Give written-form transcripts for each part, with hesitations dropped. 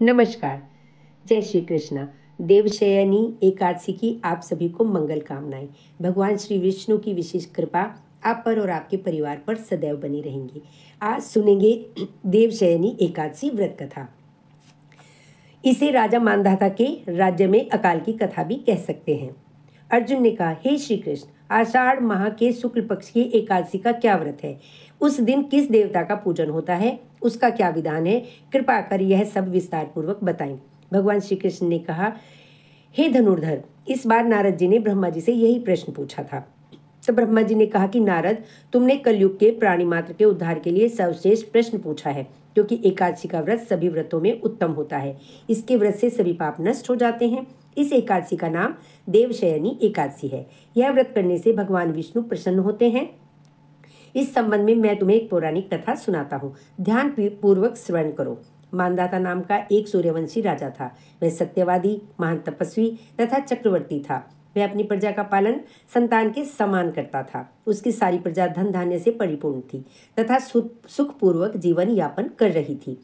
नमस्कार। जय श्री कृष्णा। देवशयनी एकादशी की आप सभी को मंगल कामनाएं। भगवान श्री विष्णु की विशेष कृपा आप पर और आपके परिवार पर सदैव बनी रहेंगी। आज सुनेंगे देवशयनी एकादशी व्रत कथा। इसे राजा मांधाता के राज्य में अकाल की कथा भी कह सकते हैं। अर्जुन ने कहा, हे श्री कृष्ण, आषाढ़ माह के शुक्ल पक्ष की एकादशी का क्या व्रत है? उस दिन किस देवता का पूजन होता है? उसका क्या विधान है? कृपा कर यह सब विस्तार पूर्वक बताएं। भगवान श्री कृष्ण ने कहा, हे धनुर्धर, इस बार नारद जी ने ब्रह्मा जी से यही प्रश्न पूछा था। तो ब्रह्मा जी ने कहा कि नारद, तुमने कलयुग के प्राणी मात्र के उद्धार के लिए सर्वश्रेष्ठ प्रश्न पूछा है, क्योंकि एकादशी का व्रत सभी व्रतों में उत्तम होता है। इसके व्रत से सभी पाप नष्ट हो जाते हैं। इस एकादशी का नाम देवशयनी एकादशी है। यह व्रत करने से भगवान विष्णु प्रसन्न होते हैं। इस संबंध में मैं तुम्हें एक पौराणिक कथा सुनाता हूँ। ध्यान पूर्वक श्रवण करो। मांधाता नाम का एक सूर्यवंशी राजा था। वह सत्यवादी, महान तपस्वी तथा चक्रवर्ती था। वह अपनी प्रजा का पालन संतान के समान करता था। उसकी सारी प्रजा धन धान्य से परिपूर्ण थी तथा सुखपूर्वक जीवन यापन कर रही थी।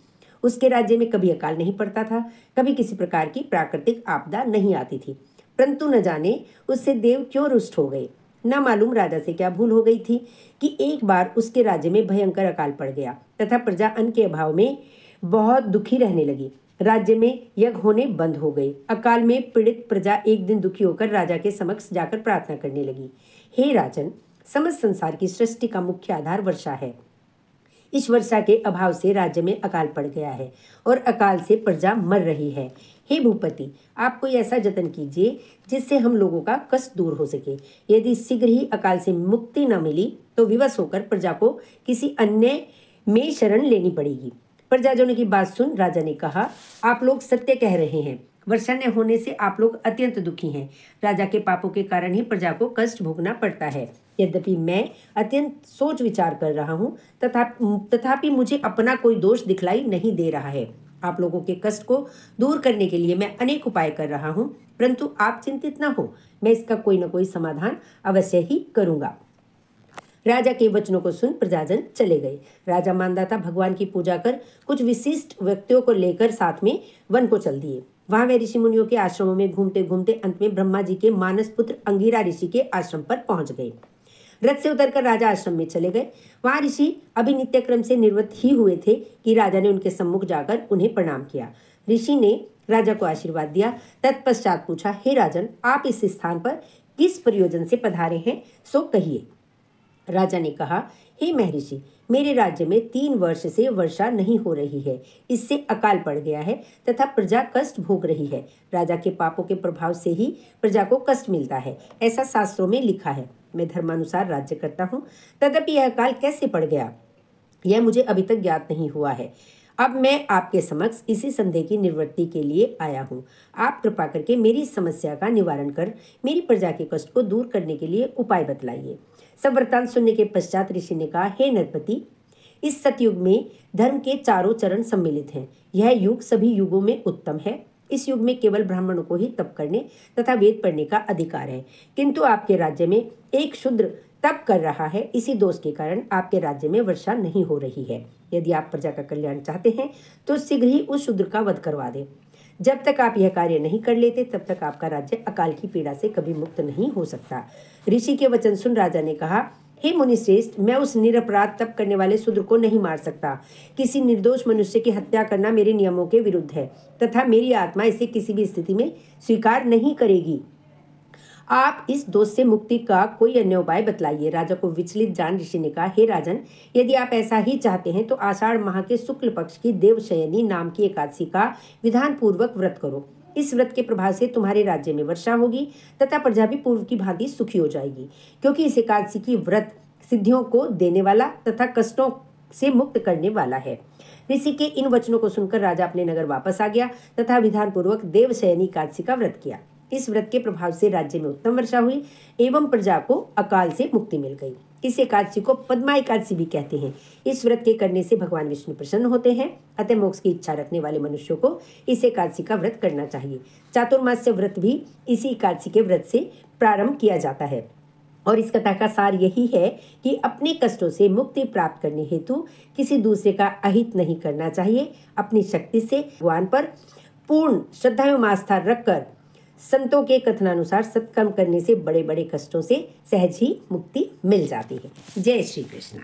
उसके राज्य में कभी अकाल नहीं पड़ता था, कभी किसी प्रकार की प्राकृतिक आपदा नहीं आती थी। परंतु न जाने उससे देव क्यों रुष्ट हो गए। न मालूम राजा से क्या भूल हो गई थी कि एक बार उसके राज्य में भयंकर अकाल पड़ गया तथा प्रजा अन्न के अभाव में बहुत दुखी रहने लगी। राज्य में यज्ञ होने बंद हो गए। अकाल में पीड़ित प्रजा एक दिन दुखी होकर राजा के समक्ष जाकर प्रार्थना करने लगी, हे राजन, समस्त संसार की सृष्टि का मुख्य आधार वर्षा है। इस वर्षा के अभाव से राज्य में अकाल पड़ गया है और अकाल से प्रजा मर रही है। हे भूपति, आप कोई ऐसा जतन कीजिए जिससे हम लोगों का कष्ट दूर हो सके। यदि शीघ्र ही अकाल से मुक्ति न मिली तो विवश होकर प्रजा को किसी अन्य में शरण लेनी पड़ेगी। प्रजाजनों की बात सुन राजा ने कहा, आप लोग सत्य कह रहे हैं। वर्षा न होने से आप लोग अत्यंत दुखी हैं। राजा के पापों के कारण ही प्रजा को कष्ट भोगना पड़ता है। यद्यपि मैं अत्यंत सोच विचार कर रहा हूँ, तथापि मुझे अपना कोई दोष दिखलाई नहीं दे रहा है। आप लोगों के कष्ट को दूर करने के लिए मैं अनेक उपाय कर रहा हूँ, परंतु आप चिंतित न हो, मैं इसका कोई न कोई समाधान अवश्य ही करूँगा। राजा के वचनों को सुन प्रजाजन चले गए। राजा मांधाता भगवान की पूजा कर कुछ विशिष्ट व्यक्तियों को लेकर साथ में वन को चल दिए। वहां वे ऋषि मुनियों के आश्रमों में घूमते घूमते अंत में ब्रह्मा जी के मानस पुत्र अंगिरा ऋषि के आश्रम पर पहुंच गए। रथ से उतरकर राजा आश्रम में चले गए। वहां ऋषि अभी नित्य क्रम से निवृत्त ही हुए थे कि राजा ने उनके सम्मुख जाकर उन्हें प्रणाम किया। ऋषि ने राजा को आशीर्वाद दिया। तत्पश्चात पूछा, हे राजन, आप इस स्थान पर किस प्रयोजन से पधारे हैं, सो कहिए। राजा ने कहा, हे महर्षि, मेरे राज्य में 3 वर्ष से वर्षा नहीं हो रही है। इससे अकाल पड़ गया है तथा प्रजा कष्ट भोग रही है। राजा के पापों के प्रभाव से ही प्रजा को कष्ट मिलता है, ऐसा शास्त्रों में लिखा है। मैं धर्मानुसार राज्य करता हूँ, तदपि यह अकाल कैसे पड़ गया, यह मुझे अभी तक ज्ञात नहीं हुआ है। अब मैं आपके समक्ष इसी संदेह की निवृत्ति के लिए आया हूँ। आप कृपा करके मेरी समस्या का निवारण कर मेरी प्रजा के कष्ट को दूर करने के लिए उपाय बतलाइए। सब वृत्तांत सुनने के पश्चात ऋषि ने कहा, हे नरपति, इस सतयुग में धर्म के चारों चरण सम्मिलित हैं। यह युग सभी युगों में उत्तम है। इस युग में केवल ब्राह्मणों को ही तप करने तथा वेद पढ़ने का अधिकार है, किंतु आपके राज्य में एक शूद्र तप कर रहा है। इसी दोष के कारण आपके राज्य में वर्षा नहीं हो रही है। यदि आप प्रजा का कल्याण चाहते हैं तो शीघ्र ही उस शूद्र का वध करवा दें। जब तक आप यह कार्य नहीं कर लेते तब तक आपका राज्य अकाल की पीड़ा से कभी मुक्त नहीं हो सकता। ऋषि के वचन सुन राजा ने कहा, हे मुनिश्रेष्ठ, मैं उस निरपराध तप करने वाले शूद्र को नहीं मार सकता। किसी निर्दोष मनुष्य की हत्या करना मेरे नियमों के विरुद्ध है तथा मेरी आत्मा इसे किसी भी स्थिति में स्वीकार नहीं करेगी। आप इस दोष से मुक्ति का कोई अन्य उपाय बतलाइए। राजा को विचलित जान ऋषि ने कहा, हे राजन, यदि आप ऐसा ही चाहते हैं तो आषाढ़ माह के शुक्ल पक्ष की देवशयनी नाम की एकादशी का विधान पूर्वक व्रत करो। इस व्रत के प्रभाव से तुम्हारे राज्य में वर्षा होगी तथा प्रजा भी पूर्व की भांति सुखी हो जाएगी, क्योंकि इस एकादशी की व्रत सिद्धियों को देने वाला तथा कष्टों से मुक्त करने वाला है। ऋषि के इन वचनों को सुनकर राजा अपने नगर वापस आ गया तथा विधान पूर्वक देवशयनी एकादशी का व्रत किया। इस व्रत के प्रभाव से राज्य में उत्तम वर्षा हुई एवं प्रजा को अकाल से मुक्ति मिल गई। इस एकादशी को पद्मा एकादशी भी कहते हैं। इस व्रत के करने से भगवान विष्णु प्रसन्न होते हैं। अतः मोक्ष की इच्छा रखने वाले मनुष्यों को इस एकादशी का व्रत करना चाहिए। चातुर्मास्य व्रत भी इसी एकादशी के व्रत से प्रारंभ किया जाता है। और इस कथा का सार यही है कि अपने कष्टों से मुक्ति प्राप्त करने हेतु किसी दूसरे का अहित नहीं करना चाहिए। अपनी शक्ति से भगवान पर पूर्ण श्रद्धा एवं आस्था रखकर संतों के कथनानुसार सत्कर्म करने से बड़े बड़े कष्टों से सहज ही मुक्ति मिल जाती है। जय श्री कृष्ण।